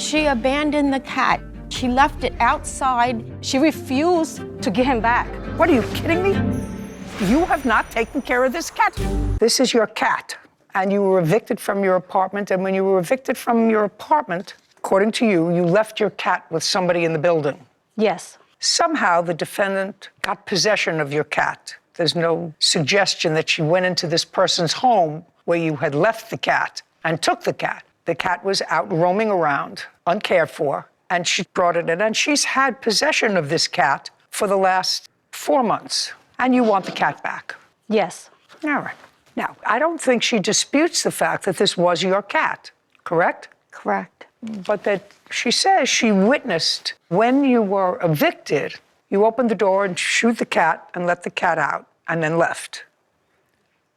She abandoned the cat. She left it outside. She refused to give him back. What, are you kidding me? You have not taken care of this cat. This is your cat, and you were evicted from your apartment, and when you were evicted from your apartment, according to you, you left your cat with somebody in the building. Yes. Somehow the defendant got possession of your cat. There's no suggestion that she went into this person's home where you had left the cat and took the cat. The cat was out roaming around, uncared for, and she brought it in, and she's had possession of this cat for the last 4 months, and you want the cat back. Yes. All right. Now, I don't think she disputes the fact that this was your cat, correct? Correct. But that she says she witnessed when you were evicted, you opened the door and shooed the cat and let the cat out and then left.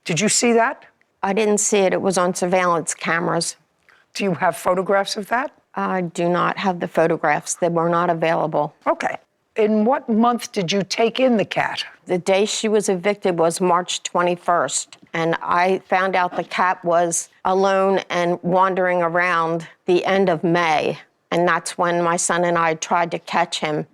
Did you see that? I didn't see it. It was on surveillance cameras. Do you have photographs of that? I do not have the photographs. They were not available. Okay. In what month did you take in the cat? The day she was evicted was March 21st, and I found out the cat was alone and wandering around the end of May, and that's when my son and I tried to catch him.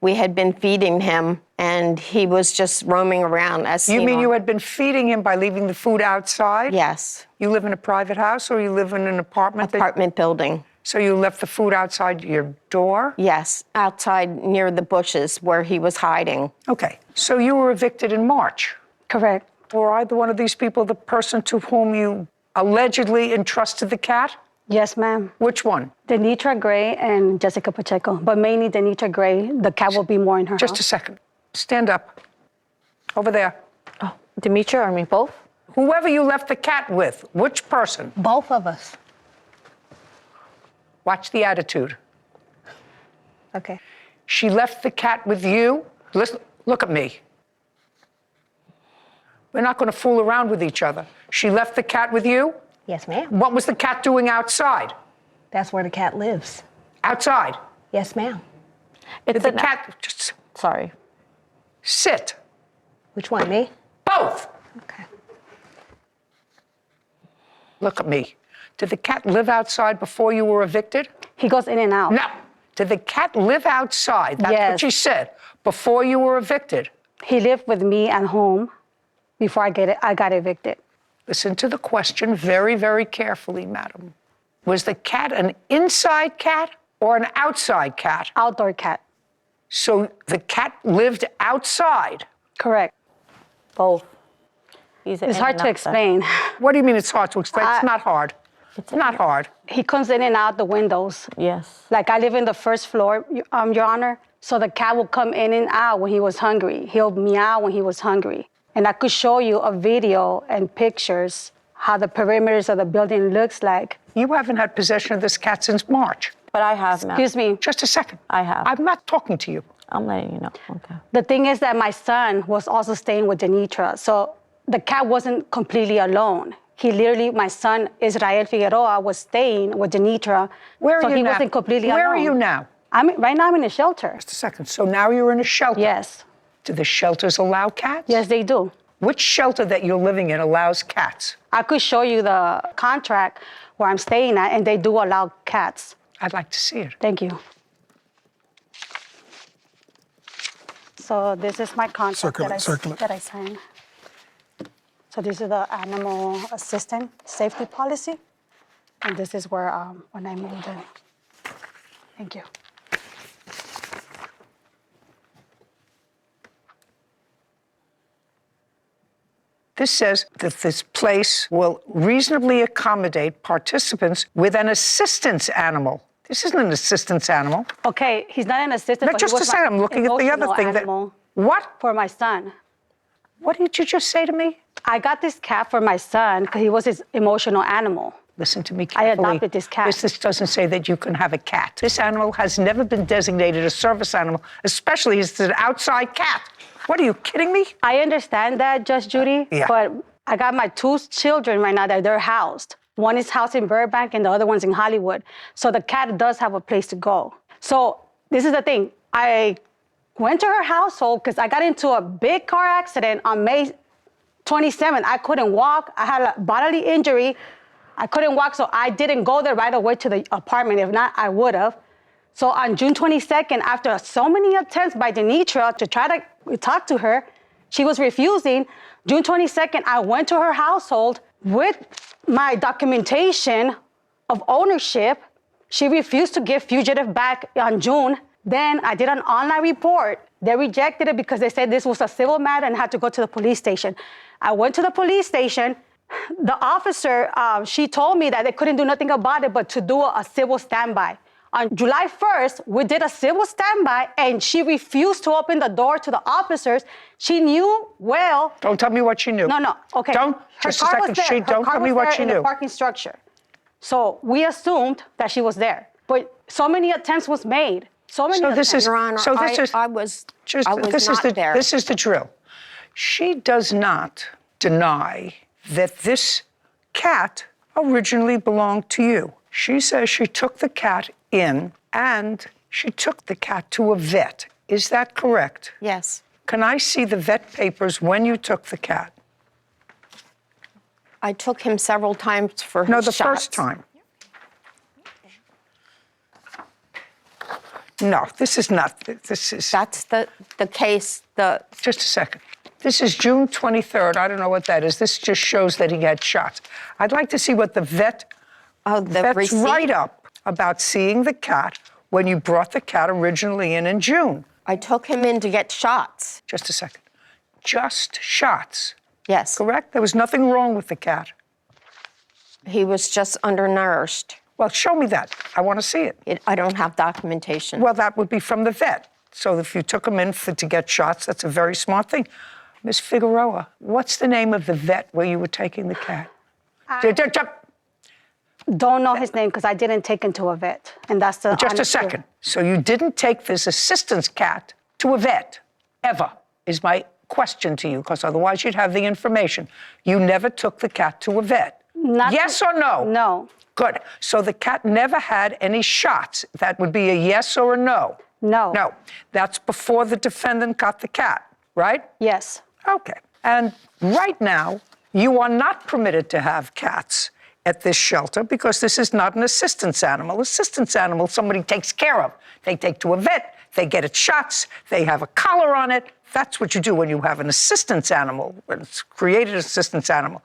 We had been feeding him, and he was just roaming around. You mean you had been feeding him by leaving the food outside? Yes. You live in a private house or you live in an apartment? Apartment building. So you left the food outside your door? Yes, outside near the bushes where he was hiding. Okay, so you were evicted in March. Correct. Were either one of these people the person to whom you allegedly entrusted the cat? Yes, ma'am. Which one? Denitra Gray and Jessica Pacheco, but mainly Denitra Gray. The cat will be more in her Just house. a second. Stand up. Over there. Oh, Demetria, I mean both? Whoever you left the cat with, which person? Both of us. Watch the attitude. Okay. She left the cat with you. Listen, look at me. We're not going to fool around with each other. She left the cat with you? Yes, ma'am. What was the cat doing outside? That's where the cat lives. Outside? Yes, ma'am. Did the cat just Sorry. sit? Which one, me? Both. Okay. Look at me. Did the cat live outside before you were evicted? He goes in and out. No. Did the cat live outside? That's Yes. what she said. Before you were evicted? He lived with me at home before I got evicted. Listen to the question very, very carefully, madam. Was the cat an inside cat or an outside cat? Outdoor cat. So the cat lived outside? Correct. Both. It's hard to explain. What do you mean it's hard to explain? It's not hard. It's not hard. He comes in and out the windows. Yes. Like I live in the first floor, Your Honor. So the cat will come in and out when he was hungry. He'll meow when he was hungry. And I could show you a video and pictures how the perimeters of the building looks like. You haven't had possession of this cat since March. But I have, ma'am. Excuse me. Just a second. I have. I'm not talking to you. I'm letting you know. Okay. The thing is that my son was also staying with Denitra. So the cat wasn't completely alone. He literally, my son, Israel Figueroa, was staying with Denitra. Where are so you he now? wasn't completely alone. Where are you now? Right now I'm in a shelter. Just a second. So now you're in a shelter? Yes. Do the shelters allow cats? Yes, they do. Which shelter that you're living in allows cats? I could show you the contract where I'm staying at, and they do allow cats. I'd like to see it. Thank you. So this is my contract that I signed. So this is the animal assistant safety policy, and this is where when I moved in. Thank you. This says that this place will reasonably accommodate participants with an assistance animal. This isn't an assistance animal. Okay, he's not an assistant. But but just he a was second, my I'm looking at the other emotional thing. animal What? for my son. What did you just say to me? I got this cat for my son because he was his emotional animal. Listen to me I carefully. adopted this cat. This doesn't say that you can have a cat. This animal has never been designated a service animal, especially as an outside cat. What, are you kidding me? I understand that, Judge Judy, Yeah. but I got my 2 children right now that they're housed. One is housed in Burbank and the other one's in Hollywood. So the cat does have a place to go. So this is the thing. I went to her household because I got into a big car accident on May 27th. I couldn't walk. I had a bodily injury I couldn't walk, so I didn't go there right away to the apartment. If not, I would have. So on June 22nd, after so many attempts by Denitra to try to talk to her, she was refusing. June 22nd, I went to her household with my documentation of ownership. She refused to give fugitive back on June. Then I did an online report. They rejected it because they said this was a civil matter and had to go to the police station. I went to the police station. The officer, she told me that they couldn't do nothing about it but to do a civil standby. On July 1st, we did a civil standby, and she refused to open the door to the officers. She knew well. Don't tell me what she knew. No, okay. Don't, Her just a car second. was there. She, Her don't car tell me was what there she in knew. the parking structure. So we assumed that she was there. But so many attempts was made. So many attempts. This is, Your Honor, so this is, I was just, not there. This is the drill. She does not deny that this cat originally belonged to you. She says she took the cat in and she took the cat to a vet. Is that correct? Yes. Can I see the vet papers when you took the cat? I took him several times for his No, the shots. first time. No, this is not. This is. That's the case. Just a second. This is June 23rd. I don't know what that is. This just shows that he had shots. I'd like to see what the vet's receipt. write-up about seeing the cat when you brought the cat originally in June. I took him in to get shots. Just a second. Just shots. Yes. Correct? There was nothing wrong with the cat. He was just undernourished. Well, show me that. I want to see it. I don't have documentation. Well, that would be from the vet. So if you took him in to get shots, that's a very smart thing. Ms. Figueroa, what's the name of the vet where you were taking the cat? Don't know his name because I didn't take him to a vet. And that's the Just a honest truth. second. So you didn't take this assistance cat to a vet, ever, is my question to you, because otherwise you'd have the information. You never took the cat to a vet. Yes or no? No. Good. So the cat never had any shots. That would be a yes or a no? No. No. That's before the defendant got the cat, right? Yes. Okay. And right now, you are not permitted to have cats at this shelter because this is not an assistance animal. Assistance animal, somebody takes care of. They take to a vet, they get its shots, they have a collar on it. That's what you do when you have an assistance animal, when it's created assistance animal.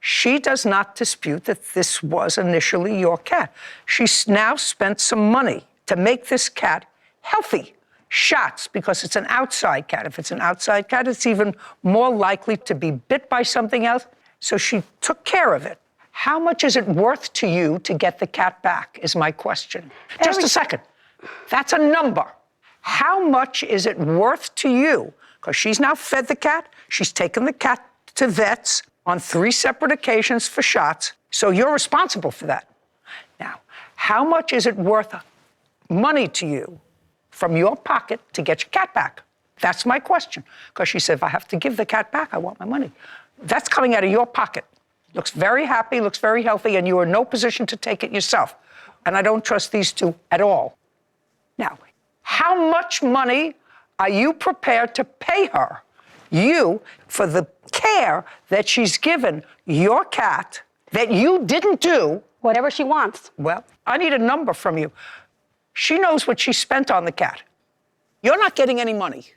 She does not dispute that this was initially your cat. She's now spent some money to make this cat healthy. Shots, because it's an outside cat. If it's an outside cat, it's even more likely to be bit by something else. So she took care of it. How much is it worth to you to get the cat back, is my question. Just a second. That's a number. How much is it worth to you? Because she's now fed the cat. She's taken the cat to vets on 3 separate occasions for shots. So you're responsible for that. Now, how much is it worth money to you from your pocket to get your cat back? That's my question. Because she said, if I have to give the cat back, I want my money. That's coming out of your pocket. Looks very happy, looks very healthy, and you are in no position to take it yourself. And I don't trust these two at all. Now, how much money are you prepared to pay her, you, for the care that she's given your cat that you didn't do? Whatever she wants. Well, I need a number from you. She knows what she spent on the cat. You're not getting any money.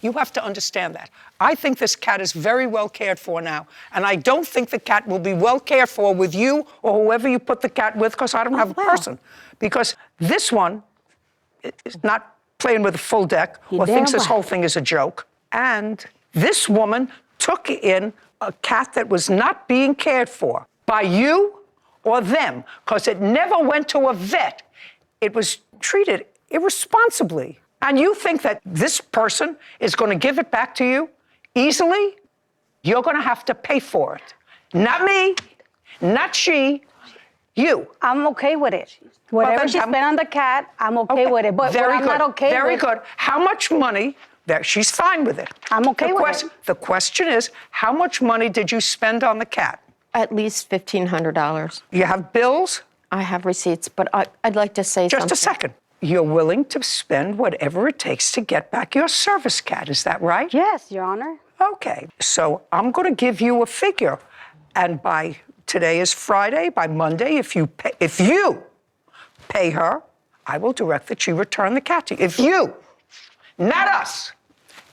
You have to understand that. I think this cat is very well cared for now, and I don't think the cat will be well cared for with you or whoever you put the cat with, because I don't have a person. Because this one is not playing with a full deck or thinks this whole thing is a joke. And this woman took in a cat that was not being cared for by you or them, because it never went to a vet. It was treated irresponsibly. And you think that this person is going to give it back to you easily? You're going to have to pay for it. Not me, not she, you. I'm okay with it. Whatever she spent on the cat, I'm okay with it. But what I'm not okay with... Very good. How much money... There, she's fine with it. I'm okay with it. The question is, how much money did you spend on the cat? At least $1,500. You have bills? I have receipts, but I'd like to say something. Just a second. You're willing to spend whatever it takes to get back your service cat, is that right? Yes, Your Honor. Okay, so I'm going to give you a figure, and by Today is Friday. By Monday, if you pay her, I will direct that she return the cat to you. If you, not us.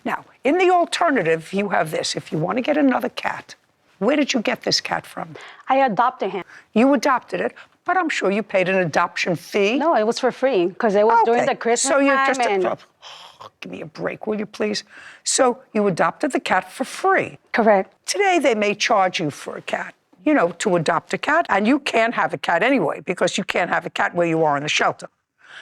Now, in the alternative, you have this. If you want to get another cat, where did you get this cat from? I adopted him. You adopted it, but I'm sure you paid an adoption fee. No, it was for free because it was during the Christmas so you time. just give me a break, will you please? So you adopted the cat for free. Correct. Today they may charge you for a cat, to adopt a cat, and you can't have a cat anyway because you can't have a cat where you are in the shelter.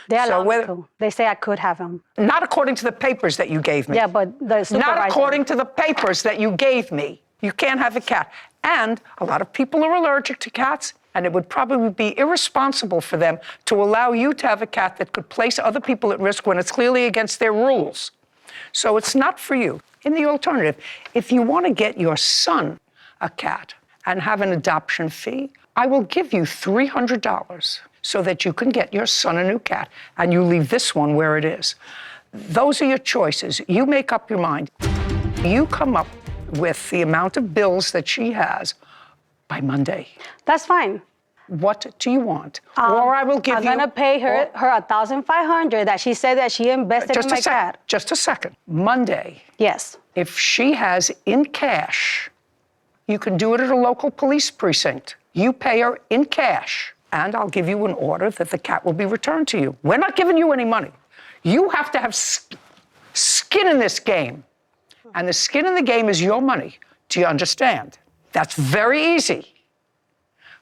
They allow me to. They say I could have him. Not according to the papers that you gave me. Yeah, but the supervisor. Not according to the papers that you gave me. You can't have a cat. And a lot of people are allergic to cats, and it would probably be irresponsible for them to allow you to have a cat that could place other people at risk when it's clearly against their rules. So it's not for you. In the alternative, if you want to get your son a cat and have an adoption fee, I will give you $300 so that you can get your son a new cat and you leave this one where it is. Those are your choices. You make up your mind. You come up with the amount of bills that she has by Monday. That's fine. What do you want? Or I will give I'm gonna pay her $1,500 that she said that she invested in my cat. Just a second. Monday. Yes. If she has in cash, you can do it at a local police precinct. You pay her in cash, and I'll give you an order that the cat will be returned to you. We're not giving you any money. You have to have skin in this game. And the skin in the game is your money. Do you understand? That's very easy.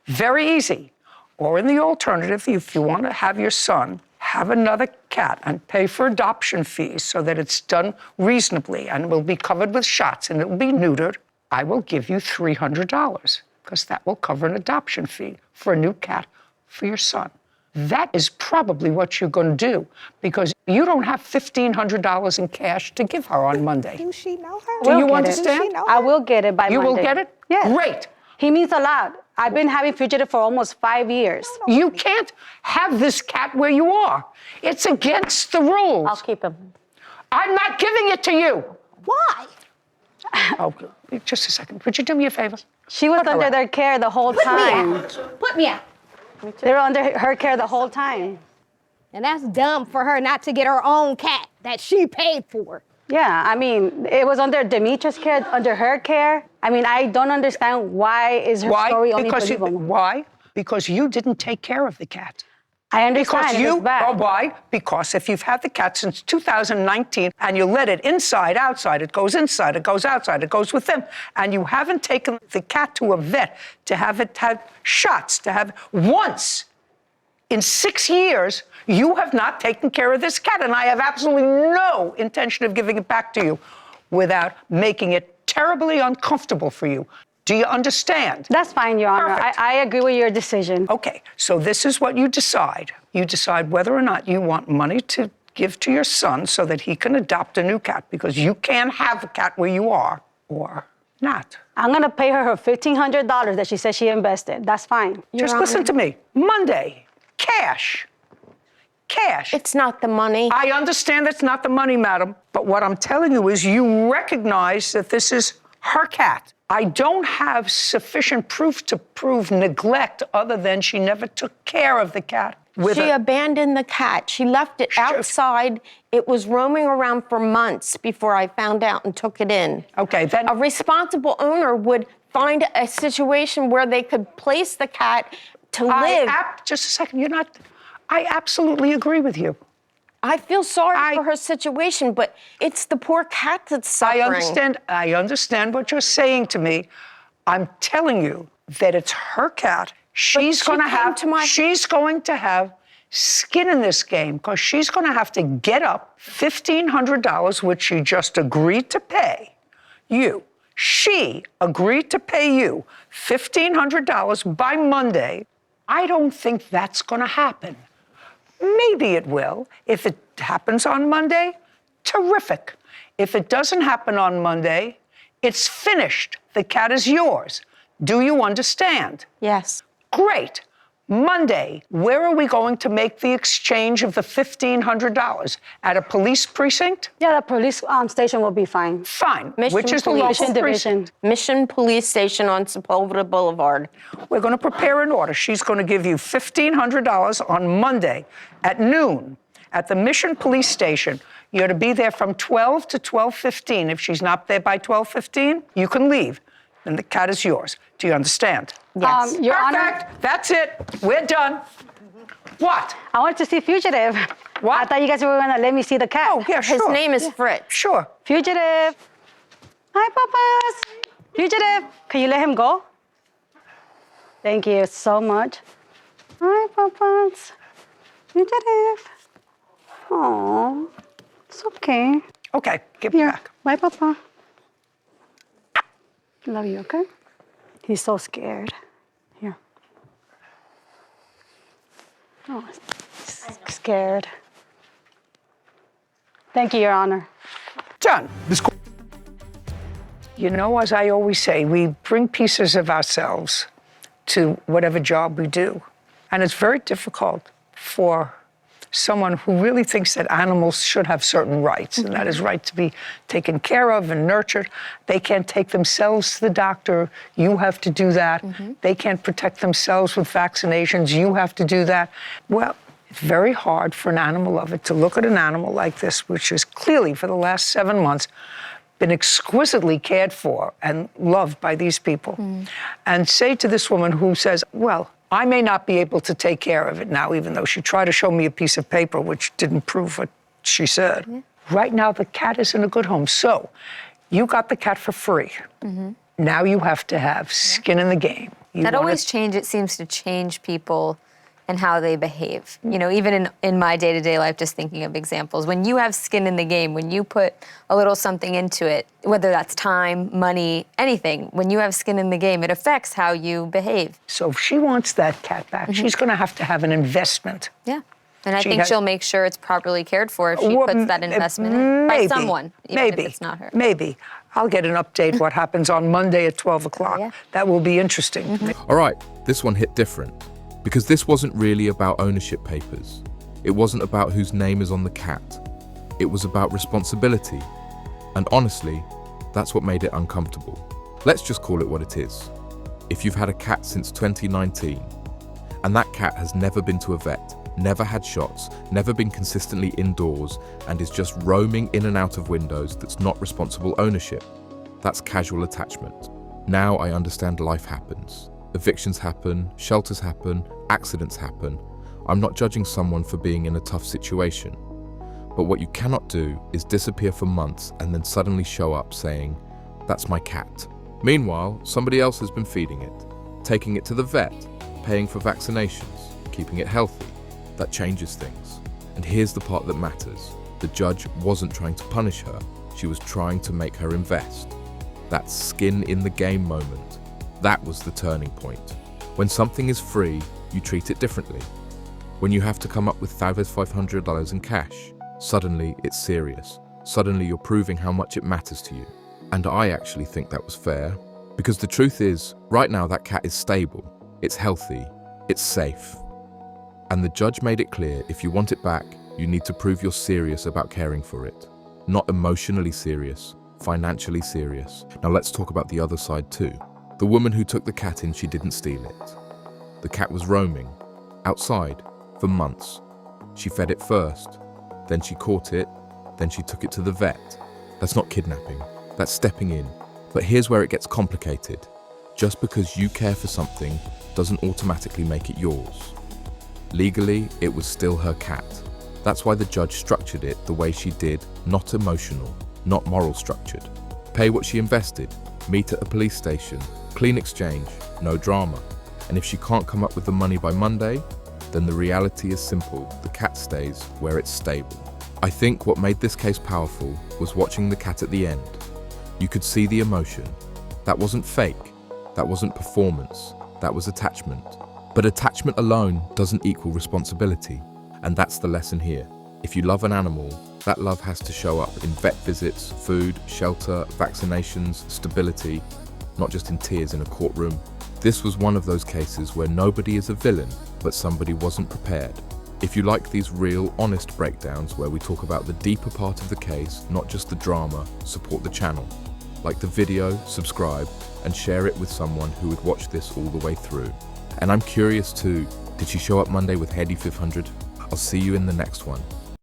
Very easy. Or in the alternative, if you want to have your son have another cat and pay for adoption fees so that it's done reasonably and will be covered with shots and it will be neutered, I will give you $300 because that will cover an adoption fee for a new cat for your son. That is probably what you're going to do because you don't have $1,500 in cash to give her on Monday. Do she know her? Do you understand? I will get it by Monday. You will get it? Yes. Great. He means a lot. I've been having fugitive for almost 5 years. You can't have this cat where you are. It's against the rules. I'll keep him. I'm not giving it to you. Why? Oh, just a second. Would you do me a favor? She was under their care the whole time. Put me out. They were under her care the whole time. And that's dumb for her not to get her own cat that she paid for. Yeah, I mean, it was under Demetra's care, under her care. I mean, I don't understand why is her story only believable. Why? Because you didn't take care of the cat. I understand. It's bad. Why? Because if you've had the cat since 2019 and you let it inside, outside, it goes inside, it goes outside, it goes with them, and you haven't taken the cat to a vet to have it have shots, to have once in 6 years, you have not taken care of this cat, and I have absolutely no intention of giving it back to you without making it terribly uncomfortable for you. Do you understand? That's fine, Your Honor. I agree with your decision. Okay, so this is what you decide. You decide whether or not you want money to give to your son so that he can adopt a new cat, because you can't have a cat where you are, or not. I'm going to pay her $1,500 that she said she invested. That's fine. Just listen to me. Monday, cash. Cash. It's not the money. I understand it's not the money, madam, but what I'm telling you is you recognize that this is her cat. I don't have sufficient proof to prove neglect other than she never took care of the cat. She abandoned the cat. She left it outside. It was roaming around for months before I found out and took it in. Okay, then a responsible owner would find a situation where they could place the cat to live. Just a second, I absolutely agree with you. I feel sorry for her situation, but it's the poor cat that's suffering. I understand what you're saying to me. I'm telling you that it's her cat. She's going to have skin in this game because she's going to have to get up $1,500, which she just agreed to pay you. She agreed to pay you $1,500 by Monday. I don't think that's going to happen. Maybe it will. If it happens on Monday, terrific. If it doesn't happen on Monday, it's finished. The cat is yours. Do you understand? Yes. Great. Monday, where are we going to make the exchange of the $1,500? At a police precinct? Yeah, the police station will be fine. Fine. Mission Which is the Police local Division. precinct? Mission Police Station on Sepulveda Boulevard. We're going to prepare an order. She's going to give you $1,500 on Monday at noon at the Mission Police Station. You're to be there from 12 to 12:15. If she's not there by 12:15, you can leave, and the cat is yours. Do you understand? Yes. Your Honor, Perfect. That's it. We're done. What? I want to see Fugitive. What? I thought you guys were going to let me see the cat. Oh, yeah, sure. His name is Fritz. Sure. Fugitive. Hi, Papas. Fugitive. Can you let him go? Thank you so much. Hi, Papas. Fugitive. Oh, it's okay. Okay, give it Here. back. Bye, Papa. Love you, okay? He's so scared. Here. Oh, he's scared. Thank you, Your Honor. Done. You know, as I always say, we bring pieces of ourselves to whatever job we do. And it's very difficult for someone who really thinks that animals should have certain rights, and that is right to be taken care of and nurtured. They can't take themselves to the doctor. You have to do that. They can't protect themselves with vaccinations. You have to do that. Well, it's very hard for an animal lover to look at an animal like this, which has clearly, for the last 7 months, been exquisitely cared for and loved by these people, and say to this woman who says, well, I may not be able to take care of it now, even though she tried to show me a piece of paper which didn't prove what she said. Right now, the cat is in a good home. So you got the cat for free. Now you have to have skin in the game. That always it seems to change people and how they behave. You know, even in my day-to-day life, just thinking of examples, when you have skin in the game, when you put a little something into it, whether that's time, money, anything, when you have skin in the game, it affects how you behave. So if she wants that cat back, she's going to have an investment. Yeah. And I think she'll make sure it's properly cared for if she Well, puts that investment in by someone, even if it's not her. Maybe. I'll get an update what happens on Monday at 12 o'clock. Yeah. That will be interesting. All right, this one hit different. Because this wasn't really about ownership papers. It wasn't about whose name is on the cat. It was about responsibility. And honestly, that's what made it uncomfortable. Let's just call it what it is. If you've had a cat since 2019, and that cat has never been to a vet, never had shots, never been consistently indoors, and is just roaming in and out of windows, that's not responsible ownership. That's casual attachment. Now I understand life happens. Evictions happen, shelters happen, accidents happen. I'm not judging someone for being in a tough situation. But what you cannot do is disappear for months and then suddenly show up saying, that's my cat. Meanwhile, somebody else has been feeding it, taking it to the vet, paying for vaccinations, keeping it healthy. That changes things. And here's the part that matters. The judge wasn't trying to punish her. She was trying to make her invest. That skin in the game moment. That was the turning point. When something is free, you treat it differently. When you have to come up with $500 in cash, suddenly it's serious. Suddenly you're proving how much it matters to you. And I actually think that was fair. Because the truth is, right now that cat is stable, it's healthy, it's safe. And the judge made it clear if you want it back, you need to prove you're serious about caring for it. Not emotionally serious, financially serious. Now let's talk about the other side too. The woman who took the cat in, she didn't steal it. The cat was roaming, outside, for months. She fed it first, then she caught it, then she took it to the vet. That's not kidnapping, that's stepping in. But here's where it gets complicated. Just because you care for something doesn't automatically make it yours. Legally, it was still her cat. That's why the judge structured it the way she did, not emotional, not moral structured. Pay what she invested, meet at a police station, clean exchange, no drama. And if she can't come up with the money by Monday, then the reality is simple. The cat stays where it's stable. I think what made this case powerful was watching the cat at the end. You could see the emotion. That wasn't fake. That wasn't performance. That was attachment. But attachment alone doesn't equal responsibility. And that's the lesson here. If you love an animal, that love has to show up in vet visits, food, shelter, vaccinations, stability, not just in tears in a courtroom. This was one of those cases where nobody is a villain, but somebody wasn't prepared. If you like these real, honest breakdowns where we talk about the deeper part of the case, not just the drama, support the channel. Like the video, subscribe, and share it with someone who would watch this all the way through. And I'm curious too, did she show up Monday with Hedy 500? I'll see you in the next one.